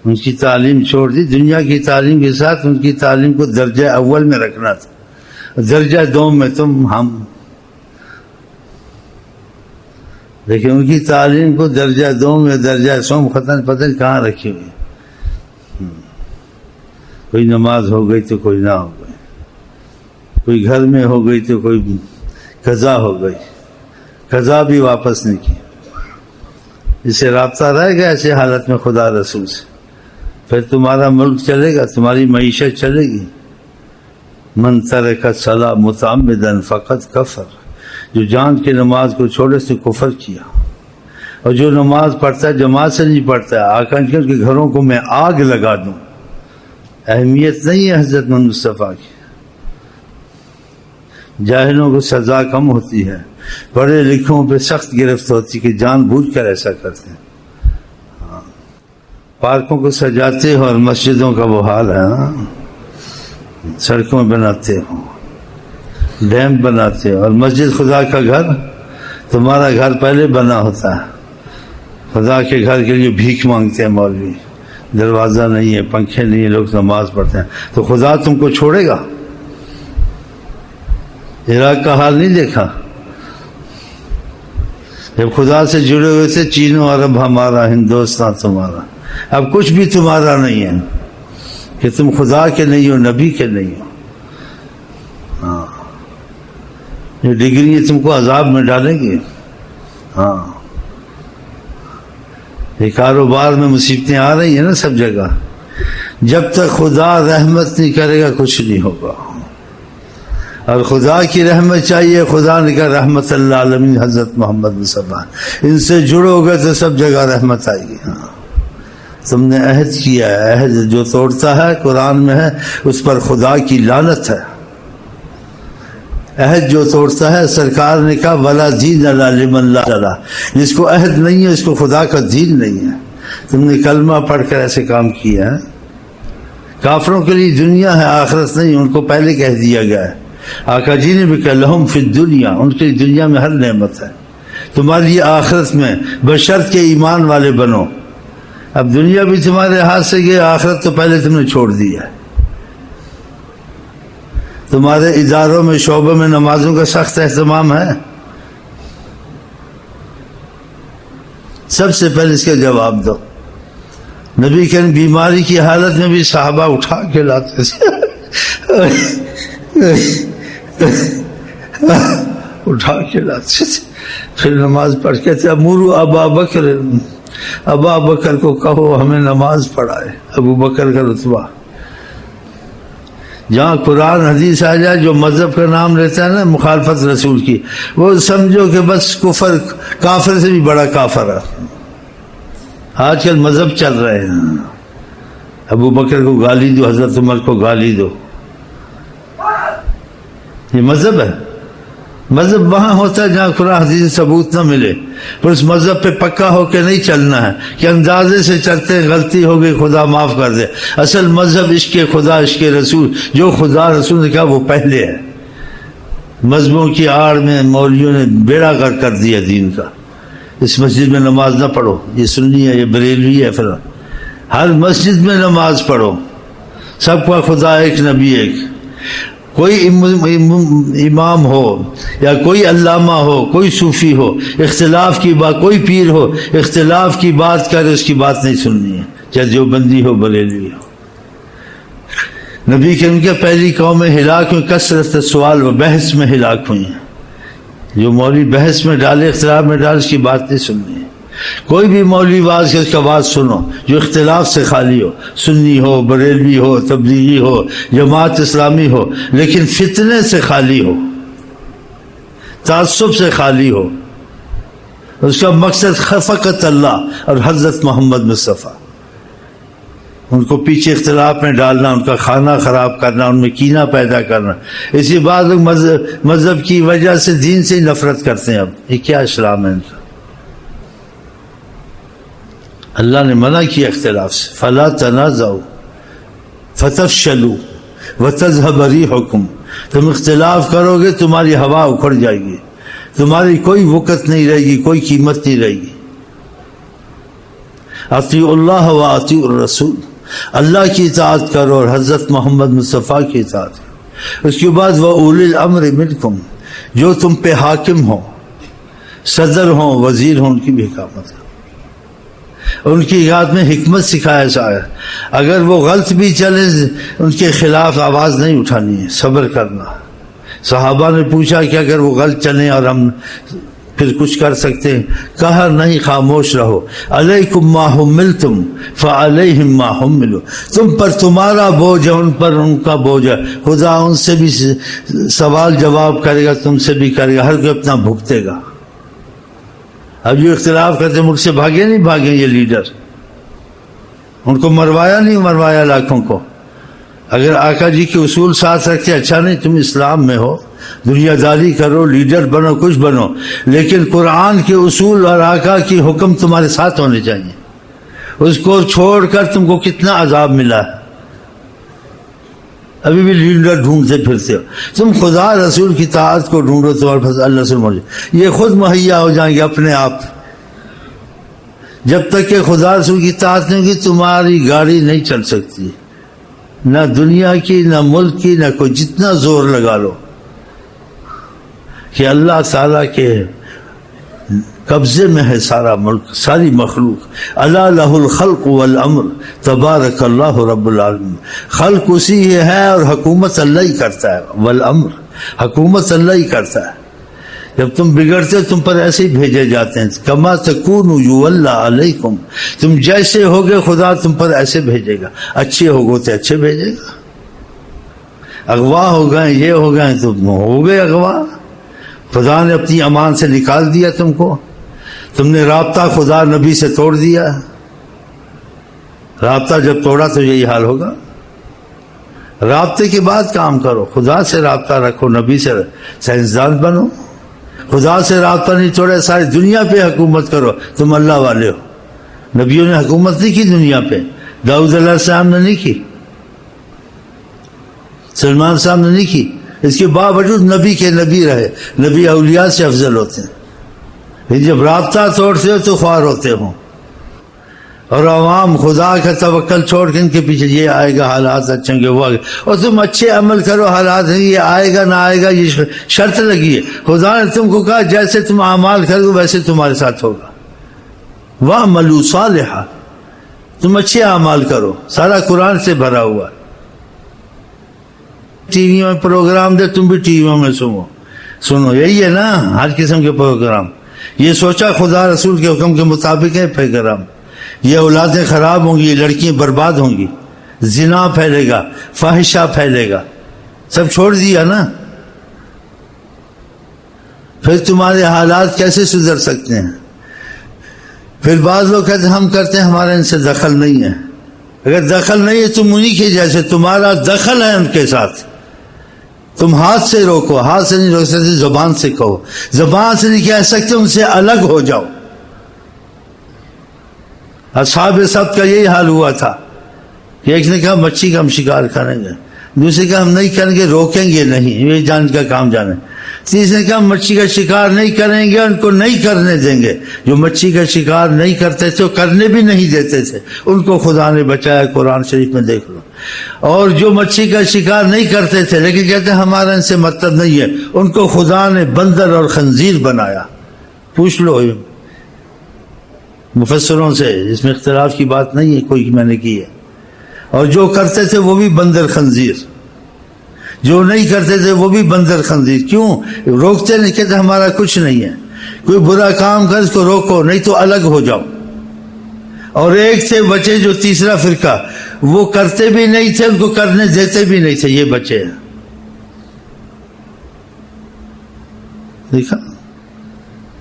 ان کی تعلیم چھوڑ دی، دنیا کی تعلیم کے ساتھ ان کی تعلیم کو درجہ اول میں رکھنا تھا، درجہ دوم میں تم ہم، لیکن ان کی تعلیم کو درجہ دوم یا درجہ سوم پتہ کہاں رکھی ہوئی، کوئی نماز ہو گئی تو کوئی نہ ہو گئی، کوئی گھر میں ہو گئی تو کوئی قضا ہو گئی، قضا بھی واپس نہیں کی، اسے رابطہ رہ گیا ایسے حالت میں خدا رسول سے، پھر تمہارا ملک چلے گا، تمہاری معیشت چلے گی۔ من ترک الصلاۃ متعمدا فقد کفر، جو جان کے نماز کو چھوڑے سے کفر کیا، اور جو نماز پڑھتا ہے جماعت سے نہیں پڑھتا ہے، آقا کے گھروں کو میں آگ لگا دوں۔ اہمیت نہیں ہے حضرت محمد مصطفیٰ کی، جاہلوں کو سزا کم ہوتی ہے، پڑھے لکھوں پہ سخت گرفت ہوتی کہ جان بوجھ کر ایسا کرتے ہیں۔ پارکوں کو سجاتے ہو اور مسجدوں کا وہ حال ہے، سڑکوں بناتے ہو، ڈیم بناتے ہو، اور مسجد خدا کا گھر، تمہارا گھر پہلے بنا ہوتا ہے، خدا کے گھر کے لیے بھیک مانگتے ہیں مولوی، دروازہ نہیں ہے، پنکھے نہیں ہیں، لوگ نماز پڑھتے ہیں، تو خدا تم کو چھوڑے گا؟ عراق کا حال نہیں دیکھا؟ جب خدا سے جڑے ہوئے تھے، چین و عرب ہمارا، ہندوستان تمہارا، اب کچھ بھی تمہارا نہیں ہے کہ تم خدا کے نہیں ہو، نبی کے نہیں ہو۔ یہ ڈگری تم کو عذاب میں ڈالیں گے۔ یہ کاروبار میں مصیبتیں آ رہی ہیں نا سب جگہ، جب تک خدا رحمت نہیں کرے گا کچھ نہیں ہوگا، اور خدا کی رحمت چاہیے۔ خدا نے کہا رحمت اللہ عالمین حضرت محمد مصطفیٰ، ان سے جڑو گے تو سب جگہ رحمت آئے گی۔ تم نے عہد کیا ہے، عہد جو توڑتا ہے قرآن میں ہے اس پر خدا کی لعنت ہے۔ عہد جو توڑتا ہے، سرکار نے کہا ولا دین الا لمن لا الا، جس کو عہد نہیں ہے اس کو خدا کا دین نہیں ہے۔ تم نے کلمہ پڑھ کر ایسے کام کیا ہے۔ کافروں کے لیے دنیا ہے، آخرت نہیں، ان کو پہلے کہہ دیا گیا ہے۔ آقا جی نے بھی کہا لہم فی الدنیا، ان کے لیے دنیا میں ہر نعمت ہے، تمہارے لیے آخرت میں، بشرط کے ایمان والے بنو۔ اب دنیا بھی تمہارے ہاتھ سے گئی، آخرت تو پہلے تم نے چھوڑ دی ہے۔ تمہارے اداروں میں، شعبوں میں نمازوں کا سخت اہتمام ہے؟ سب سے پہلے اس کا جواب دو۔ نبی کے بیماری کی حالت میں بھی صحابہ اٹھا کے لاتے تھے، اٹھا کے لاتے تھے، پھر نماز پڑھ کے تھے اموروا ابا بکر، ابا بکر کو کہو ہمیں نماز پڑھائے۔ ابو بکر کا رتبہ، جہاں قرآن حدیث آ جائے، جو مذہب کا نام لیتا ہے نا مخالفت رسول کی، وہ سمجھو کہ بس کفر، کافر سے بھی بڑا کافر ہے۔ آج کل مذہب چل رہے ہیں، ابو بکر کو گالی دو، حضرت عمر کو گالی دو، یہ مذہب ہے؟ مذہب وہاں ہوتا ہے جہاں قرآن حدیث ثبوت نہ ملے، پر اس مذہب پہ پکا ہو کے نہیں چلنا ہے کہ اندازے سے چلتے غلطی ہو گئی خدا معاف کر دے۔ اصل مذہب عشق خدا، عشق رسول، جو خدا رسول نے کہا وہ پہلے ہے۔ مذہبوں کی آڑ میں مولویوں نے بیڑا غرق کر دیا دین کا۔ اس مسجد میں نماز نہ پڑھو، یہ سنی ہے، یہ بریلوی ہے، پھر ہر مسجد میں نماز پڑھو، سب کا خدا ایک، نبی ایک۔ کوئی امام ہو یا کوئی علامہ ہو، کوئی صوفی ہو، اختلاف کی بات، کوئی پیر ہو اختلاف کی بات کرے، اس کی بات نہیں سننی ہے، چاہے دیوبندی ہو، بریلوی ہو۔ نبی کے ان کے پہلی قومیں ہلاک ہوئی کثرت سوال و بحث میں ہلاک ہوئی ہیں۔ جو مولوی بحث میں ڈالے، اختلاف میں ڈالے، اس کی بات نہیں سننی ہے۔ کوئی بھی مولوی واز کے اس کا بات سنو جو اختلاف سے خالی ہو، سنی ہو، بریلوی ہو، تبلیغی ہو، جماعت اسلامی ہو، لیکن فتنے سے خالی ہو، تعصب سے خالی ہو، اس کا مقصد فقط اللہ اور حضرت محمد مصطفیٰ۔ ان کو پیچھے اختلاف میں ڈالنا، ان کا کھانا خراب کرنا، ان میں کینہ پیدا کرنا۔ اسی بات لوگ مذہب کی وجہ سے دین سے نفرت کرتے ہیں۔ اب یہ کیا اسلام ہے ان کا؟ اللہ نے منع کیا اختلاف سے، فلا تنازعوا فتفشلوا وتذهب ريحكم، تم اختلاف کرو گے تمہاری ہوا اکھڑ جائے گی، تمہاری کوئی وقت نہیں رہے گی، کوئی قیمت نہیں رہے گی۔ اطیعوا اللہ و اطیعوا الرسول، اللہ کی اطاعت کرو اور حضرت محمد مصطفیٰ کی اطاعت کرو۔ اس کے بعد وَأُولِي الْأَمْرِ مِنْكُمْ، جو تم پہ حاکم ہوں، صدر ہوں، وزیر ہوں، ان کی بھی حکامت کرو۔ ان کی اطاعت میں حکمت سکھایا جائے، اگر وہ غلط بھی چلے ان کے خلاف آواز نہیں اٹھانی ہے، صبر کرنا۔ صحابہ نے پوچھا کہ اگر وہ غلط چلیں اور ہم پھر کچھ کر سکتے ہیں، کہا نہیں، خاموش رہو۔ علیکم ما حملتم فعلیہم ما حملوا، تم پر تمہارا بوجھ ہے، ان پر ان کا بوجھ ہے، خدا ان سے بھی سوال جواب کرے گا، تم سے بھی کرے گا، ہر کوئی اپنا بھگتے گا۔ اب جو اختلاف کرتے ملک سے بھاگے نہیں بھاگے یہ لیڈر، ان کو مروایا نہیں مروایا لاکھوں کو۔ اگر آقا جی کے اصول ساتھ رکھتے، اچھا نہیں تم اسلام میں ہو، دنیا داری کرو، لیڈر بنو، کچھ بنو، لیکن قرآن کے اصول اور آقا کی حکم تمہارے ساتھ ہونے چاہیے۔ اس کو چھوڑ کر تم کو کتنا عذاب ملا ہے، ابھی بھی لیڈر ڈھونڈتے پھرتے ہو۔ تم خدا رسول کی اطاعت کو ڈھونڈو، تمہارے پاس اللہ سے موجود، یہ خود مہیا ہو جائیں گے اپنے آپ۔ جب تک کہ خدا رسول کی اطاعت نہیں ہوگی تمہاری گاڑی نہیں چل سکتی، نہ دنیا کی، نہ ملک کی، نہ کوئی، جتنا زور لگا لو۔ کہ اللہ تعالیٰ کے قبضے میں ہے سارا ملک، ساری مخلوق۔ الا لہ الخلق والامر تبارک اللہ رب العالمین، خلق اسی ہے اور حکومت اللہ ہی کرتا ہے، والامر، حکومت اللہ ہی کرتا ہے۔ جب تم بگڑتے تم پر ایسے ہی بھیجے جاتے ہیں، کما تکونوا یولی علیکم، تم جیسے ہوگے خدا تم پر ایسے بھیجے گا، اچھے ہوگے تو اچھے بھیجے گا۔ اغوا ہو گئے، یہ ہو گئے، تو ہو گئے اغوا، خدا نے اپنی امان سے نکال دیا تم کو، تم نے رابطہ خدا نبی سے توڑ دیا۔ رابطہ جب توڑا تو یہی حال ہوگا۔ رابطے کے بعد کام کرو، خدا سے رابطہ رکھو، نبی سے، سائنسدان بنو۔ خدا سے رابطہ نہیں توڑا، ساری دنیا پہ حکومت کرو، تم اللہ والے ہو۔ نبیوں نے حکومت نہیں کی دنیا پہ، داؤد علیہ السلام نے نہیں کی، سلمان صاحب نے نہیں کی، اس کے باوجود نبی کے نبی رہے۔ نبی اولیاء سے افضل ہوتے ہیں، جب رابطہ توڑتے ہو تو خوار ہوتے ہو۔ اور عوام خدا کا توکل چھوڑ کے ان کے پیچھے یہ آئے گا، حالات اچھے ہوں گے، وہ آگے، اور تم اچھے عمل کرو، حالات ہیں یہ آئے گا نہ آئے گا، یہ شرط لگی ہے۔ خدا نے تم کو کہا جیسے تم اعمال کرو ویسے تمہارے ساتھ ہوگا۔ وَاعْمَلُوا صَالِحًا، تم اچھے اعمال کرو، سارا قرآن سے بھرا ہوا۔ ٹی وی میں پروگرام دے، تم بھی ٹی ویوں میں سنو، یہی ہے نا ہر قسم کے پروگرام۔ یہ سوچا خدا رسول کے حکم کے مطابق ہے پروگرام، یہ اولادیں خراب ہوں گی، یہ لڑکیاں برباد ہوں گی، زنا پھیلے گا، فاحشہ پھیلے گا، سب چھوڑ دیا نا۔ پھر تمہارے حالات کیسے سدھر سکتے ہیں؟ پھر بعض لوگ کہتے ہیں ہم کرتے ہیں، ہمارا ان سے دخل نہیں ہے۔ اگر دخل نہیں ہے تم انہی کے جیسے، تمہارا دخل ہے ان کے ساتھ، تم ہاتھ سے روکو، ہاتھ سے نہیں روک سکتے، زبان سے کہو، زبان سے نہیں کہہ سکتے، ان سے الگ ہو جاؤ۔ اصحاب سبت کا یہی حال ہوا تھا کہ ایک نے کہا مچھی کا ہم شکار کریں گے، دوسرے کہا ہم نہیں کریں گے، روکیں گے نہیں، یہ جان کا کام جانے، تیسرے نے کہا مچھی کا شکار نہیں کریں گے، ان کو نہیں کرنے دیں گے۔ جو مچھی کا شکار نہیں کرتے تھے وہ کرنے بھی نہیں دیتے تھے، ان کو خدا نے بچایا، قرآن شریف میں دیکھ لو۔ اور جو مچھی کا شکار نہیں کرتے تھے لیکن کہتے ہیں ہمارا ان سے مطلب نہیں ہے، ان کو خدا نے بندر اور خنزیر بنایا۔ پوچھ لو مفسروں سے، اس میں اختلاف کی بات نہیں ہے کوئی، میں نے کی ہے۔ اور جو کرتے تھے وہ بھی بندر خنزیر، جو نہیں کرتے تھے وہ بھی بندر خنزیر۔ کیوں روکتے نہیں؟ کہتے ہمارا کچھ نہیں ہے، کوئی برا کام کر اس کو روکو، نہیں تو الگ ہو جاؤ۔ اور ایک سے بچے جو تیسرا فرقہ، وہ کرتے بھی نہیں تھے، ان کو کرنے دیتے بھی نہیں تھے، یہ بچے ہیں۔ دیکھا،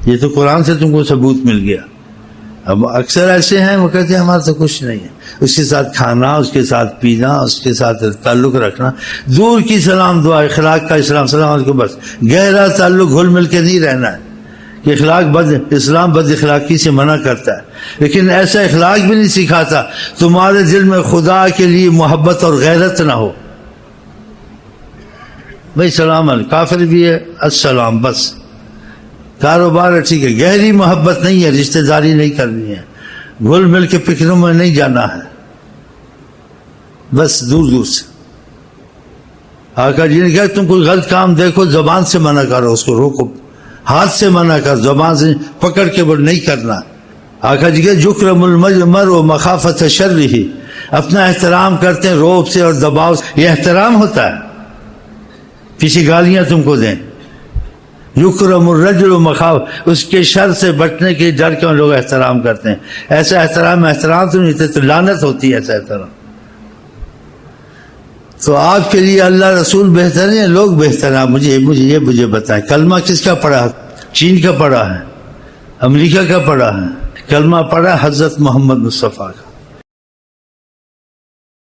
یہ تو قرآن سے تم کو ثبوت مل گیا۔ اب اکثر ایسے ہیں وہ کہتے ہیں ہمارا تو کچھ نہیں ہے، اس کے ساتھ کھانا، اس کے ساتھ پینا، اس کے ساتھ تعلق رکھنا، دور کی سلام دعا، اخلاق کا اسلام سلام علیکم، بس گہرا تعلق گھل مل کے نہیں رہنا ہے۔ کہ اخلاق اسلام بد اخلاقی سے منع کرتا ہے، لیکن ایسا اخلاق بھی نہیں سکھاتا تمہارے دل میں خدا کے لیے محبت اور غیرت نہ ہو۔ بھائی سلام علیکم، کافر بھی ہے السلام، بس کاروبار ہے ٹھیک ہے، گہری محبت نہیں ہے، رشتہ داری نہیں کرنی ہے، گھل مل کے پکنوں میں نہیں جانا ہے، بس دور دور سے۔ آقا جی نے کہا تم کوئی غلط کام دیکھو زبان سے منع کرو، اس کو روکو، ہاتھ سے منع کر، زبان سے پکڑ کے وہ نہیں کرنا۔ آقا جی کہ یکرم المرء مخافۃ شرہ، اپنا احترام کرتے ہیں روب سے اور دباؤ سے، یہ احترام ہوتا ہے؟ کسی گالیاں تم کو دیں، یکرم الرجل مخاف، اس کے شر سے بچنے کے ڈر کے لوگ احترام کرتے ہیں۔ ایسا احترام تو نہیں تھے، تو لعنت ہوتی ہے ایسا احترام۔ تو آپ کے لیے اللہ رسول بہتر ہیں، لوگ بہتر ہیں؟ مجھے بتائیں، کلمہ کس کا پڑھا؟ چین کا پڑھا ہے، امریکہ کا پڑھا ہے؟ کلمہ پڑھا حضرت محمد مصطفیٰ کا۔